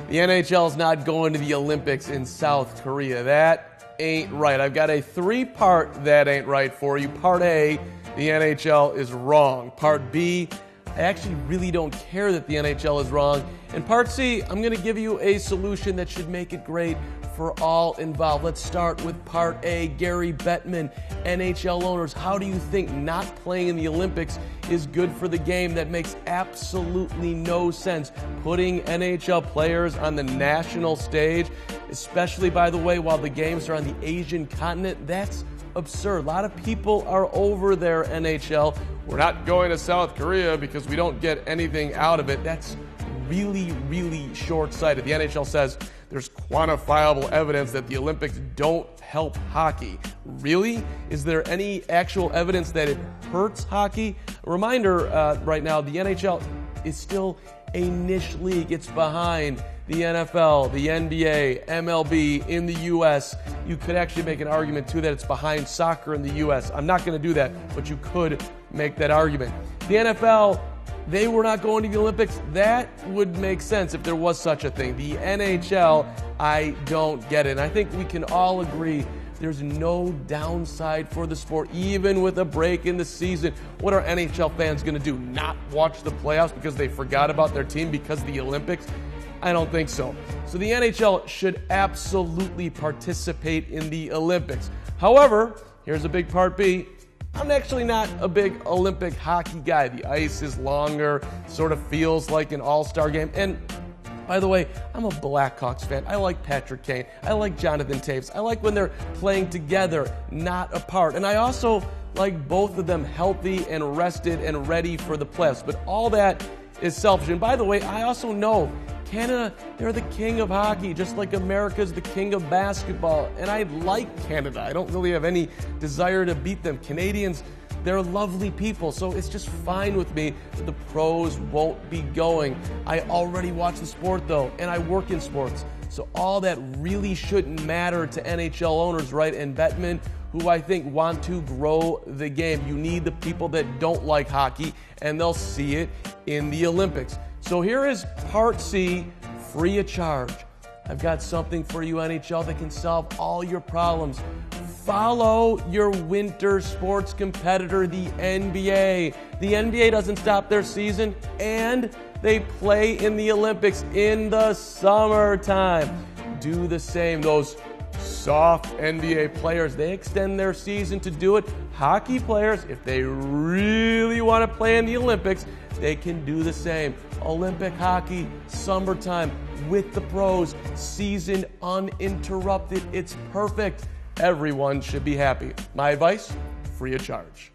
The NHL is not going to the Olympics in South Korea. That ain't right. I've got a three-part that ain't right for you. Part A, the NHL is wrong. Part B, I actually really don't care that the NHL is wrong. And Part C, I'm going to give you a solution that should make it great for all involved. Let's start with Part A. Gary Bettman, NHL owners, how do you think not playing in the Olympics is good for the game? That makes absolutely no sense. Putting NHL players on the national stage, especially, by the way, while the games are on the Asian continent, that's absurd. A lot of people are over there, NHL. We're not going to South Korea because we don't get anything out of it. That's really, really short-sighted. The NHL says there's quantifiable evidence that the Olympics don't help hockey. Really? Is there any actual evidence that it hurts hockey? A reminder right now, the NHL is still a niche league. It's behind the NFL, the NBA, MLB in the U.S. You could actually make an argument, too, that it's behind soccer in the U.S. I'm not going to do that, but you could make that argument. The NFL, they were not going to the Olympics. That would make sense if there was such a thing. The NHL, I don't get it. And I think we can all agree there's no downside for the sport, even with a break in the season. What are NHL fans going to do? Not watch the playoffs because they forgot about their team because of the Olympics? I don't think so. So the NHL should absolutely participate in the Olympics. However, here's a big part B. I'm actually not a big Olympic hockey guy. The ice is longer, sort of feels like an all-star game. And by the way, I'm a Blackhawks fan. I like Patrick Kane. I like Jonathan Toews. I like when they're playing together, not apart. And I also like both of them healthy and rested and ready for the playoffs. But all that is selfish. And by the way, I also know Canada, they're the king of hockey, just like America's the king of basketball. And I like Canada. I don't really have any desire to beat them. Canadians, they're lovely people, so it's just fine with me that the pros won't be going. I already watch the sport, though, and I work in sports. So all that really shouldn't matter to NHL owners, right? And Bettman, who I think want to grow the game. You need the people that don't like hockey, and they'll see it in the Olympics. So here is Part C, free of charge. I've got something for you, NHL, that can solve all your problems. Follow your winter sports competitor, the NBA. The NBA doesn't stop their season, and they play in the Olympics in the summertime. Do the same. Those soft NBA players, they extend their season to do it. Hockey players, if they really want to play in the Olympics, they can do the same. Olympic hockey, summertime, with the pros, season uninterrupted. It's perfect. Everyone should be happy. My advice, free of charge.